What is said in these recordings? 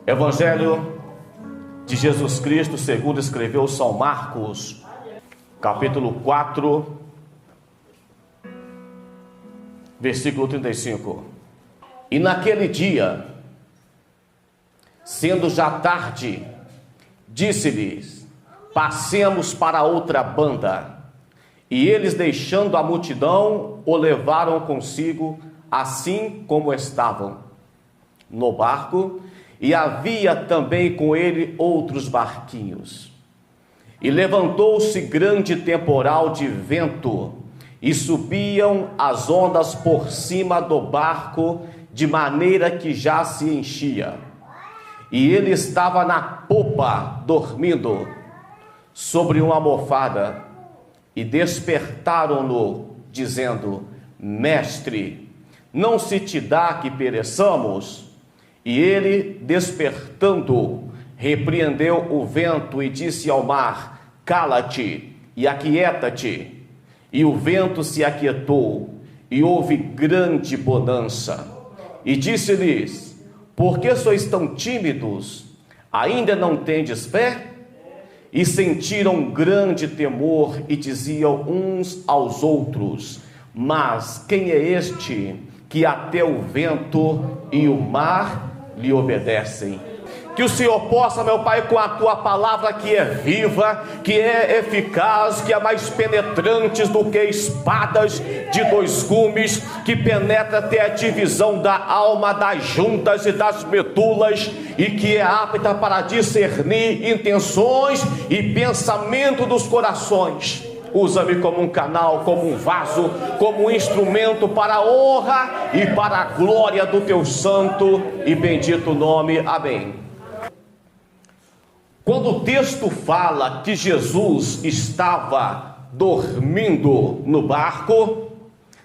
Evangelho de Jesus Cristo segundo escreveu São Marcos, capítulo 4, versículo 35. E naquele dia, sendo já tarde, disse-lhes: passemos para outra banda. E eles, deixando a multidão, o levaram consigo, assim como estavam no barco, e havia também com ele outros barquinhos. E levantou-se grande temporal de vento, e subiam as ondas por cima do barco, de maneira que já se enchia. E ele estava na popa, dormindo, sobre uma almofada. E despertaram-no, dizendo: Mestre, não se te dá que pereçamos? E ele, despertando, repreendeu o vento e disse ao mar: cala-te e aquieta-te. E o vento se aquietou, e houve grande bonança. E disse-lhes: por que sois tão tímidos? Ainda não tendes fé? E sentiram grande temor, e diziam uns aos outros: mas quem é este que até o vento e o mar lhe obedecem? Que o Senhor possa, meu Pai, com a tua palavra que é viva, que é eficaz, que é mais penetrante do que espadas de dois gumes, que penetra até a divisão da alma, das juntas e das medulas, e que é apta para discernir intenções e pensamento dos corações. Usa-me como um canal, como um vaso, como um instrumento para a honra e para a glória do teu santo e bendito nome. Amém. Quando o texto fala que Jesus estava dormindo no barco,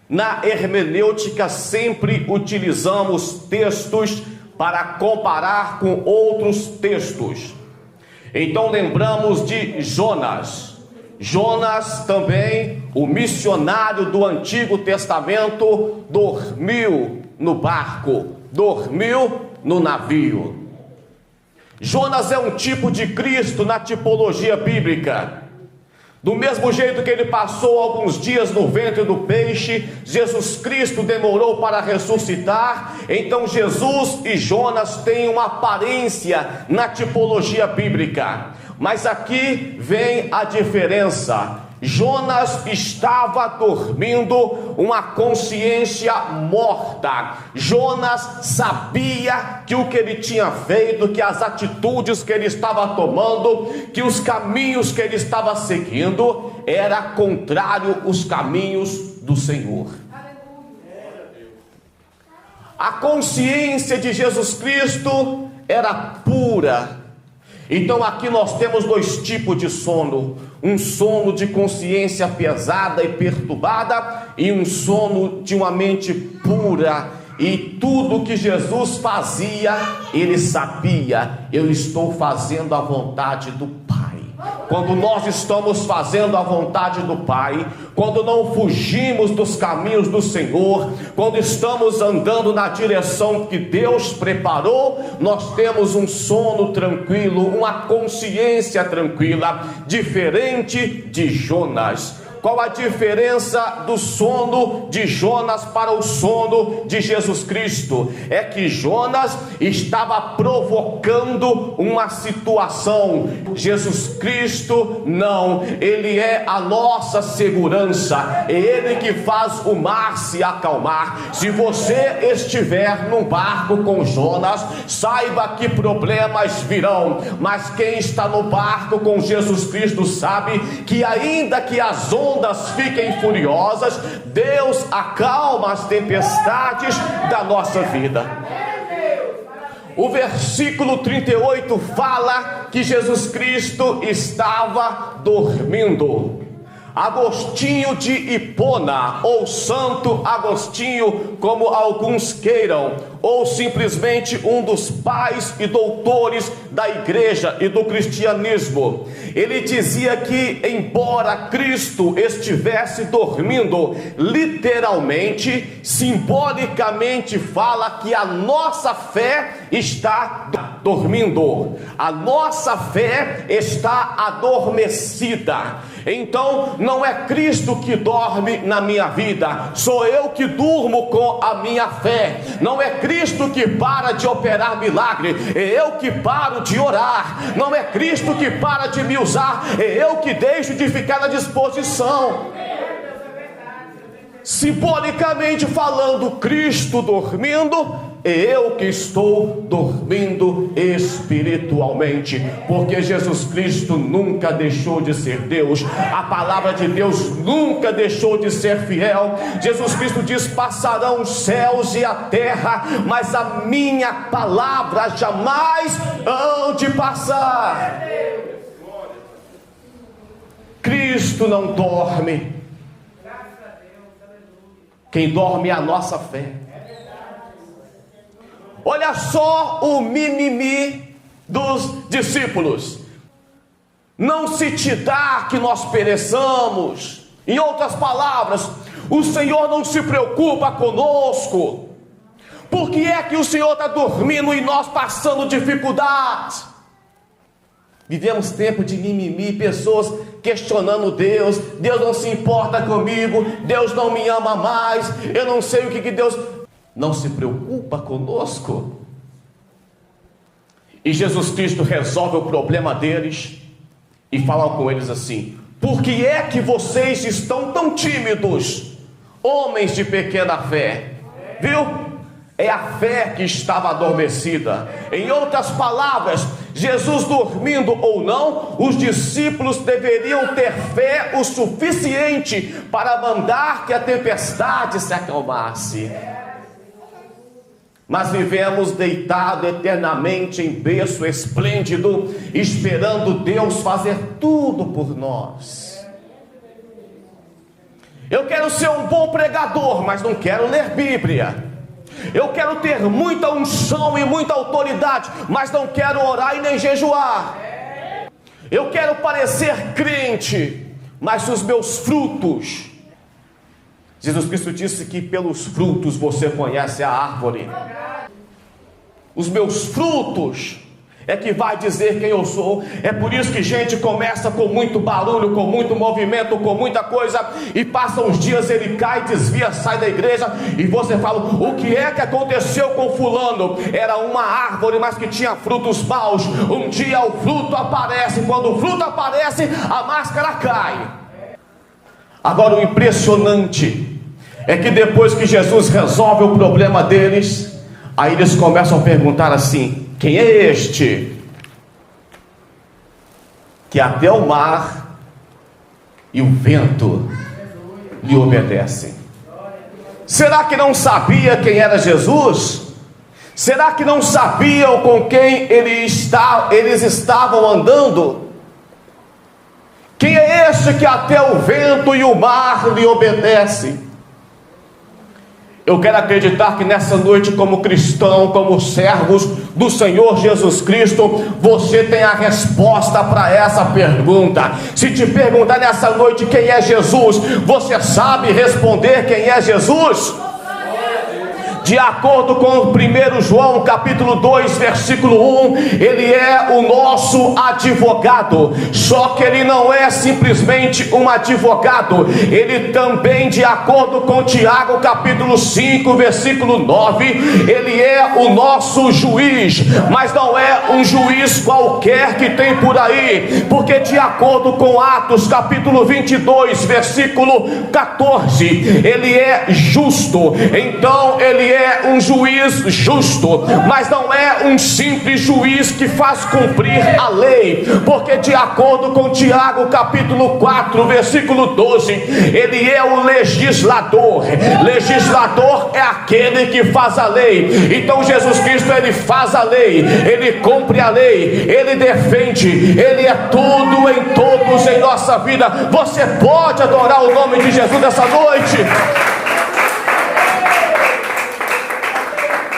na hermenêutica sempre utilizamos textos para comparar com outros textos. Então lembramos de Jonas. Jonas também, o missionário do Antigo Testamento, dormiu no barco, dormiu no navio. Jonas é um tipo de Cristo na tipologia bíblica. Do mesmo jeito que ele passou alguns dias no ventre do peixe, Jesus Cristo demorou para ressuscitar. Então Jesus e Jonas têm uma aparência na tipologia bíblica. Mas aqui vem a diferença. Jonas estava dormindo, uma consciência morta. Jonas sabia que o que ele tinha feito, que as atitudes que ele estava tomando, que os caminhos que ele estava seguindo, era contrário aos caminhos do Senhor. A consciência de Jesus Cristo era pura. Então aqui nós temos dois tipos de sono: um sono de consciência pesada e perturbada, e um sono de uma mente pura. E tudo que Jesus fazia, ele sabia: eu estou fazendo a vontade do Pai. Quando nós estamos fazendo a vontade do Pai, quando não fugimos dos caminhos do Senhor, quando estamos andando na direção que Deus preparou, nós temos um sono tranquilo, uma consciência tranquila, diferente de Jonas. Qual a diferença do sono de Jonas para o sono de Jesus Cristo? É que Jonas estava provocando uma situação. Jesus Cristo não. Ele é a nossa segurança. É Ele que faz o mar se acalmar. Se você estiver num barco com Jonas, saiba que problemas virão. Mas quem está no barco com Jesus Cristo sabe que ainda que as ondas fiquem furiosas, Deus acalma as tempestades da nossa vida. O versículo 38 fala que Jesus Cristo estava dormindo. Agostinho de Hipona, ou Santo Agostinho, como alguns queiram, ou simplesmente um dos pais e doutores da igreja e do cristianismo. Ele dizia que, embora Cristo estivesse dormindo, literalmente, simbolicamente fala que a nossa fé está dormindo, a nossa fé está adormecida. Então não é Cristo que dorme na minha vida, sou eu que durmo com a minha fé. Não é Cristo que para de operar milagre, é eu que paro de orar. Não é Cristo que para de me usar, é eu que deixo de ficar à disposição. Simbolicamente falando, Cristo dormindo, eu que estou dormindo espiritualmente, porque Jesus Cristo nunca deixou de ser Deus, a palavra de Deus nunca deixou de ser fiel. Jesus Cristo diz: passarão os céus e a terra, mas a minha palavra jamais hão de passar. Cristo não dorme. Quem dorme é a nossa fé. Olha só o mimimi dos discípulos: não se te dá que nós pereçamos. Em outras palavras, o Senhor não se preocupa conosco. Por que é que o Senhor está dormindo e nós passando dificuldades? Vivemos tempo de mimimi, pessoas questionando Deus. Deus não se importa comigo, Deus não me ama mais, eu não sei o que Deus não se preocupa conosco. E Jesus Cristo resolve o problema deles e fala com eles assim: por que é que vocês estão tão tímidos, homens de pequena fé? Viu? É a fé que estava adormecida. Em outras palavras, Jesus dormindo ou não, os discípulos deveriam ter fé o suficiente para mandar que a tempestade se acalmasse. Mas vivemos deitados eternamente em berço esplêndido, esperando Deus fazer tudo por nós. Eu quero ser um bom pregador, mas não quero ler Bíblia. Eu quero ter muita unção e muita autoridade, mas não quero orar e nem jejuar. Eu quero parecer crente, mas os meus frutos... Jesus Cristo disse que pelos frutos você conhece a árvore. Os meus frutos é que vai dizer quem eu sou. É por isso que gente começa com muito barulho, com muito movimento, com muita coisa, e passa uns dias, ele cai, desvia, sai da igreja, e você fala: o que é que aconteceu com fulano? Era uma árvore, mas que tinha frutos maus. Um dia o fruto aparece, quando o fruto aparece, a máscara cai. Agora o impressionante é que depois que Jesus resolve o problema deles, aí eles começam a perguntar assim: quem é este que até o mar e o vento lhe obedecem? Será que não sabia quem era Jesus? Será que não sabiam com quem eles estavam andando? Quem é este que até o vento e o mar lhe obedecem? Eu quero acreditar que nessa noite, como cristão, como servos do Senhor Jesus Cristo, você tem a resposta para essa pergunta. Se te perguntar nessa noite quem é Jesus, você sabe responder quem é Jesus? De acordo com 1 João capítulo 2 versículo 1, ele é o nosso advogado. Só que ele não é simplesmente um advogado, ele também, de acordo com Tiago capítulo 5 versículo 9, ele é o nosso juiz. Mas não é um juiz qualquer que tem por aí, porque de acordo com Atos capítulo 22 versículo 14, ele é justo. Então ele é um juiz justo, mas não é um simples juiz que faz cumprir a lei, porque de acordo com Tiago capítulo 4 versículo 12, ele é o legislador. Legislador é aquele que faz a lei. Então Jesus Cristo, ele faz a lei, ele cumpre a lei, ele defende, ele é tudo em todos em nossa vida. Você pode adorar o nome de Jesus nessa noite?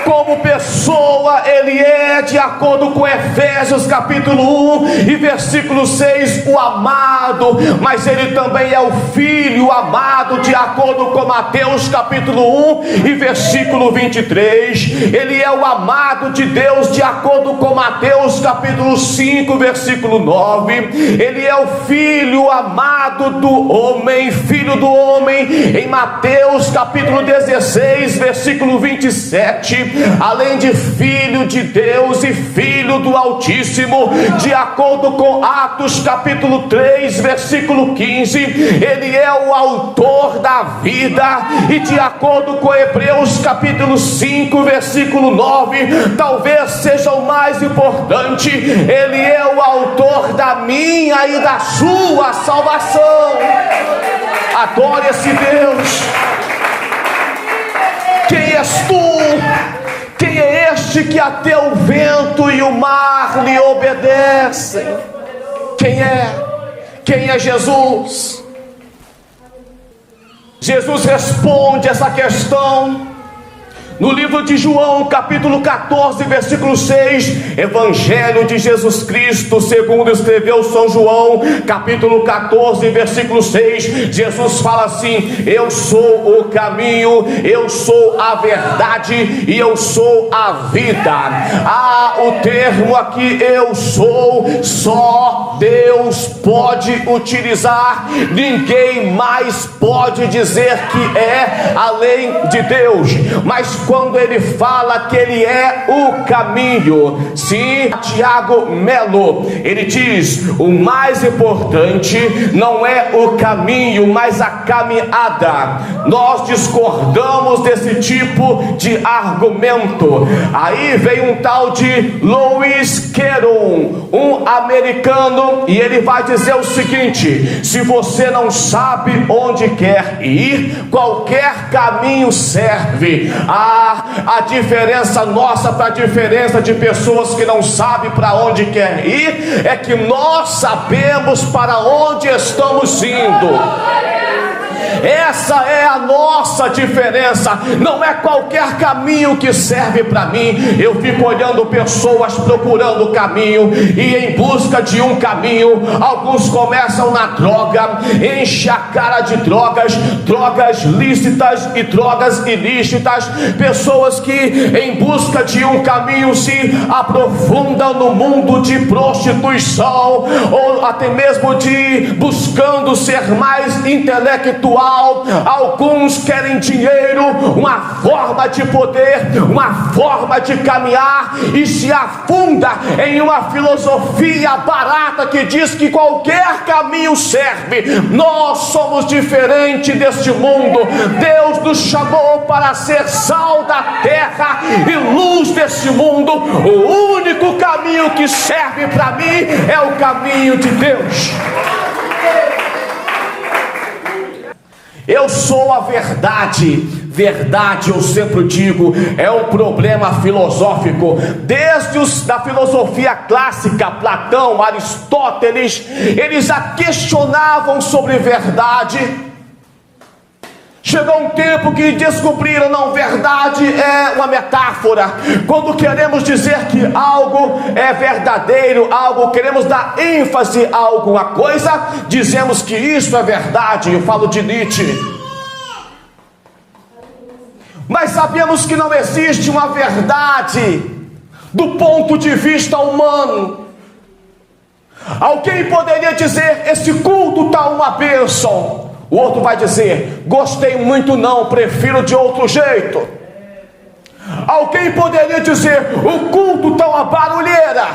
Como pessoa ele é, de acordo com Efésios capítulo 1 e versículo 6, o amado, mas ele também é o filho amado, de acordo com Mateus capítulo 1 e versículo 23. Ele é o amado de Deus, de acordo com Mateus capítulo 5 versículo 9. Ele é o filho amado do homem, filho do homem, em Mateus capítulo 16 versículo 27. Além de filho de Deus e filho do Altíssimo, de acordo com Atos capítulo 3 versículo 15, ele é o autor da vida, e de acordo com Hebreus capítulo 5 versículo 9, talvez seja o mais importante, ele é o autor da minha e da sua salvação. Adore esse Deus. Quem és tu? Quem é este que até o vento e o mar lhe obedecem? Quem é? Quem é Jesus? Jesus responde essa questão no livro de João, capítulo 14, versículo 6, Evangelho de Jesus Cristo, segundo escreveu São João, capítulo 14, versículo 6, Jesus fala assim: eu sou o caminho, eu sou a verdade e eu sou a vida. O termo aqui, eu sou, só Deus pode utilizar, ninguém mais pode dizer que é além de Deus. Mas quando ele fala que ele é o caminho, sim, Tiago Melo, ele diz: o mais importante não é o caminho, mas a caminhada. Nós discordamos desse tipo de argumento. Aí vem um tal de Lewis Carroll, um americano, e ele vai dizer o seguinte: se você não sabe onde quer ir, qualquer caminho serve. A diferença nossa para a diferença de pessoas que não sabem para onde quer ir é que nós sabemos para onde estamos indo. Essa é a nossa diferença. Não é qualquer caminho que serve para mim. Eu fico olhando pessoas procurando caminho e em busca de um caminho. Alguns começam na droga, enche a cara de drogas, drogas lícitas e drogas ilícitas. Pessoas que em busca de um caminho se aprofundam no mundo de prostituição, ou até mesmo de buscando ser mais intelectual. Alguns querem dinheiro, uma forma de poder, uma forma de caminhar, e se afunda em uma filosofia barata que diz que qualquer caminho serve. Nós somos diferentes deste mundo. Deus nos chamou para ser sal da terra e luz deste mundo. O único caminho que serve para mim é o caminho de Deus. Eu sou a verdade. Verdade, eu sempre digo, é um problema filosófico. Desde da filosofia clássica, Platão, Aristóteles, eles já questionavam sobre verdade. Chegou um tempo que descobriram, não, verdade é uma metáfora. Quando queremos dizer que algo é verdadeiro, algo, queremos dar ênfase a alguma coisa, dizemos que isso é verdade. Eu falo de Nietzsche. Mas sabemos que não existe uma verdade do ponto de vista humano. Alguém poderia dizer: esse culto está uma bênção. O outro vai dizer: gostei muito não, prefiro de outro jeito. Alguém poderia dizer: o culto está uma barulheira.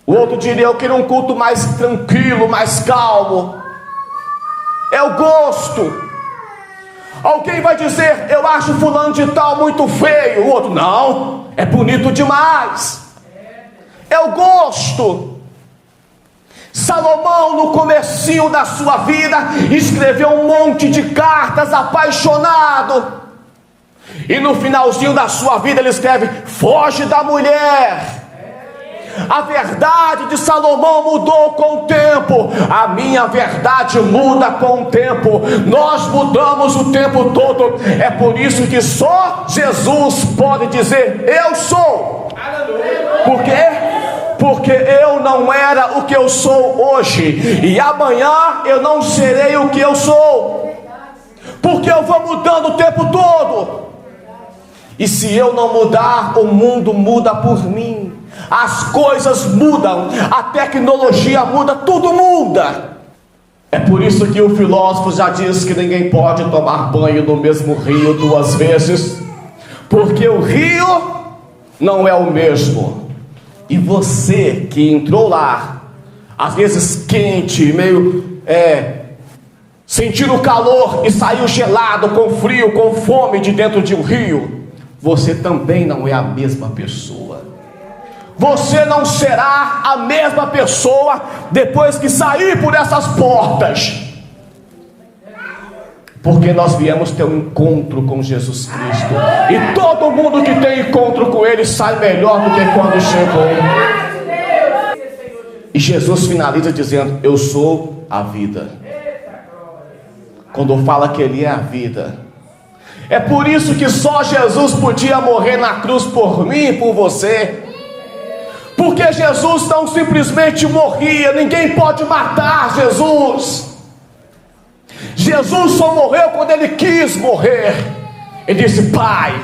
O outro diria: eu queria um culto mais tranquilo, mais calmo. É o gosto. Alguém vai dizer: eu acho fulano de tal muito feio. O outro: não, é bonito demais. É o gosto. Salomão, no comecinho da sua vida, escreveu um monte de cartas, apaixonado. E no finalzinho da sua vida ele escreve: foge da mulher. A verdade de Salomão mudou com o tempo. A minha verdade muda com o tempo. Nós mudamos o tempo todo. É por isso que só Jesus pode dizer: eu sou. Por quê? Porque eu não era o que eu sou hoje, e amanhã eu não serei o que eu sou, porque eu vou mudando o tempo todo. E se eu não mudar, o mundo muda por mim. As coisas mudam, a tecnologia muda, tudo muda. É por isso que o filósofo já diz que ninguém pode tomar banho no mesmo rio 2 vezes, porque o rio não é o mesmo. E você que entrou lá, às vezes quente, meio sentir o calor e saiu gelado, com frio, com fome de dentro de um rio, você também não é a mesma pessoa. Você não será a mesma pessoa depois que sair por essas portas. Porque nós viemos ter um encontro com Jesus Cristo. E todo mundo que tem encontro com Ele sai melhor do que quando chegou. E Jesus finaliza dizendo: eu sou a vida. Quando fala que Ele é a vida. É por isso que só Jesus podia morrer na cruz por mim e por você. Porque Jesus não simplesmente morria. Ninguém pode matar Jesus. Jesus só morreu quando Ele quis morrer. Ele disse: Pai,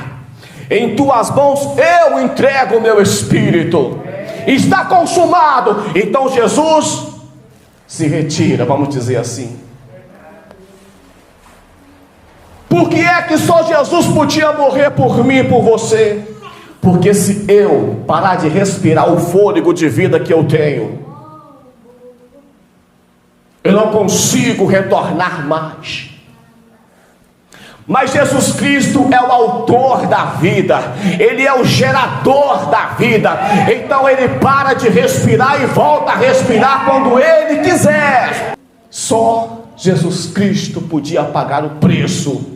em tuas mãos eu entrego o meu espírito. Está consumado. Então Jesus se retira, vamos dizer assim. Por que é que só Jesus podia morrer por mim e por você? Porque se eu parar de respirar o fôlego de vida que eu tenho, eu não consigo retornar mais. Mas Jesus Cristo é o autor da vida. Ele é o gerador da vida. Então Ele para de respirar e volta a respirar quando Ele quiser. Só Jesus Cristo podia pagar o preço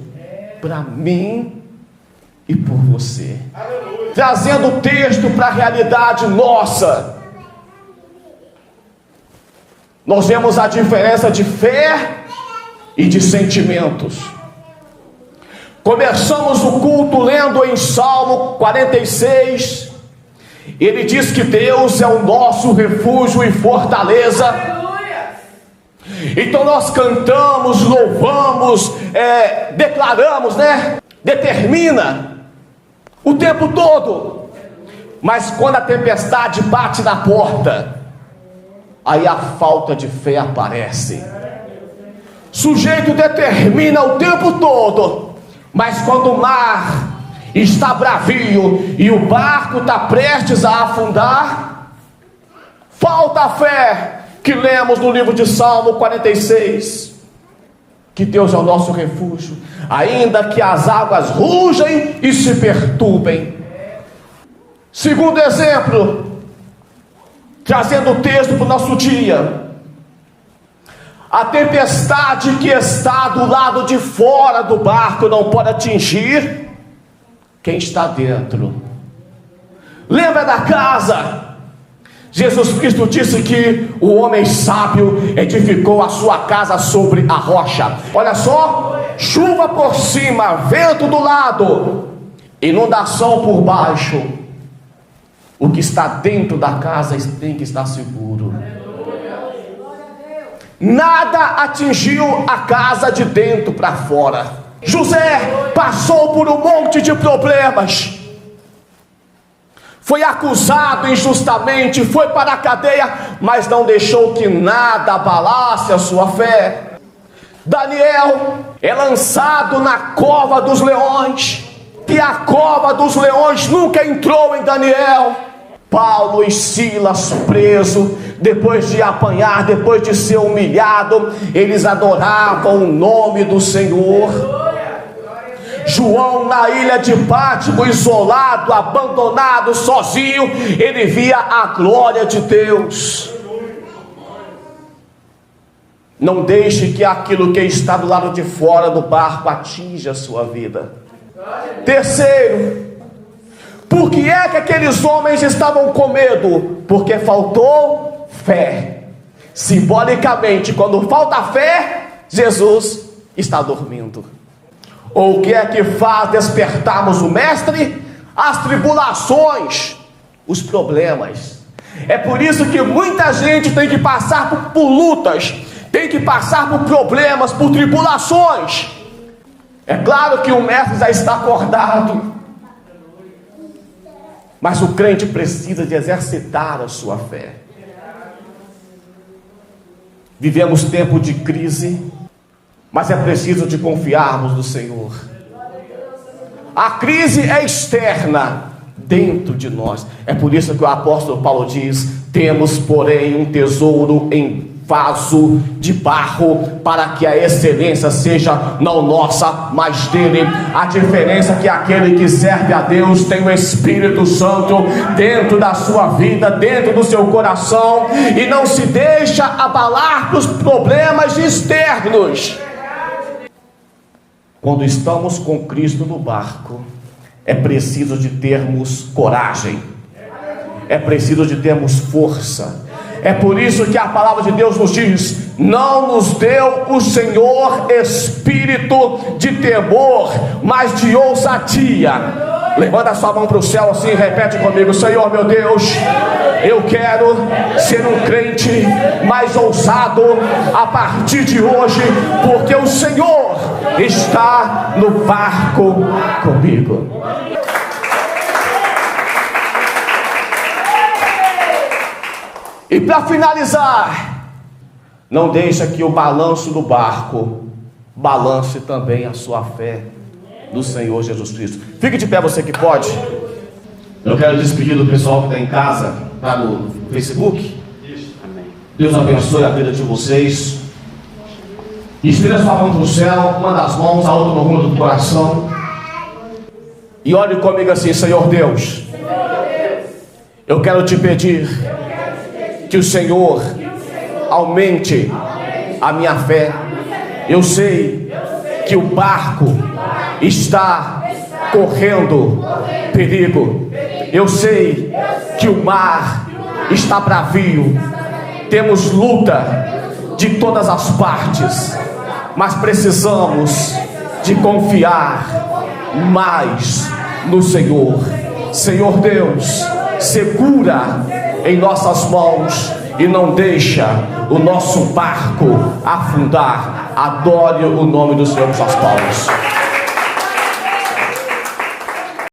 para mim e por você. Trazendo o texto para a realidade nossa. Nós vemos a diferença de fé e de sentimentos. Começamos o culto lendo em Salmo 46. Ele diz que Deus é o nosso refúgio e fortaleza. Então nós cantamos, louvamos, declaramos, determina o tempo todo. Mas quando a tempestade bate na porta, aí a falta de fé aparece. O sujeito determina o tempo todo, mas quando o mar está bravio e o barco está prestes a afundar, falta a fé que lemos no livro de Salmo 46, que Deus é o nosso refúgio, ainda que as águas rugem e se perturbem. Segundo exemplo, trazendo o texto para o nosso dia, a tempestade que está do lado de fora do barco não pode atingir quem está dentro. Lembra da casa? Jesus Cristo disse que o homem sábio edificou a sua casa sobre a rocha. Olha só, chuva por cima, vento do lado, inundação por baixo. O que está dentro da casa tem que estar seguro. Nada atingiu a casa de dentro para fora. José passou por um monte de problemas. Foi acusado injustamente, foi para a cadeia, mas não deixou que nada abalasse a sua fé. Daniel é lançado na cova dos leões, e a cova dos leões nunca entrou em Daniel. Paulo e Silas presos, depois de apanhar, depois de ser humilhado, eles adoravam o nome do Senhor. João na ilha de Pátimo, isolado, abandonado, sozinho, ele via a glória de Deus. Não deixe que aquilo que está do lado de fora do barco atinja a sua vida. Terceiro, por Por que é que aqueles homens estavam com medo? Porque faltou fé. Simbolicamente, quando falta fé, Jesus está dormindo. Ou o que é que faz despertarmos o Mestre? As tribulações, os problemas. É por isso que muita gente tem que passar por lutas, tem que passar por problemas, por tribulações. É claro que o Mestre já está acordado, mas o crente precisa de exercitar a sua fé. Vivemos tempo de crise, mas é preciso de confiarmos no Senhor. A crise é externa, dentro de nós. É por isso que o apóstolo Paulo diz: temos, porém, um tesouro em vaso de barro, para que a excelência seja não nossa, mas dele. A diferença é que aquele que serve a Deus tem o Espírito Santo dentro da sua vida, dentro do seu coração, e não se deixa abalar pelos problemas externos. Quando estamos com Cristo no barco, é preciso de termos coragem, é preciso de termos força. É por isso que a palavra de Deus nos diz: não nos deu o Senhor espírito de temor, mas de ousadia. Levanta a sua mão para o céu assim e repete comigo: Senhor meu Deus, eu quero ser um crente mais ousado a partir de hoje, porque o Senhor está no barco comigo. E para finalizar, não deixa que o balanço do barco balance também a sua fé no Senhor Jesus Cristo. Fique de pé, você que pode. Eu quero despedir do pessoal que está em casa, está no Facebook. Deus abençoe a vida de vocês. Estenda sua mão para o céu, uma das mãos, a outra no rumo do coração, e olhe comigo assim: Senhor Deus, eu quero te pedir que o Senhor aumente a minha fé. Eu sei que o barco está correndo perigo. Eu sei que o mar está bravio. Temos luta de todas as partes, mas precisamos de confiar mais no Senhor. Senhor Deus, segura em nossas mãos e não deixa o nosso barco afundar. Adore o nome do Senhor com suas palmas.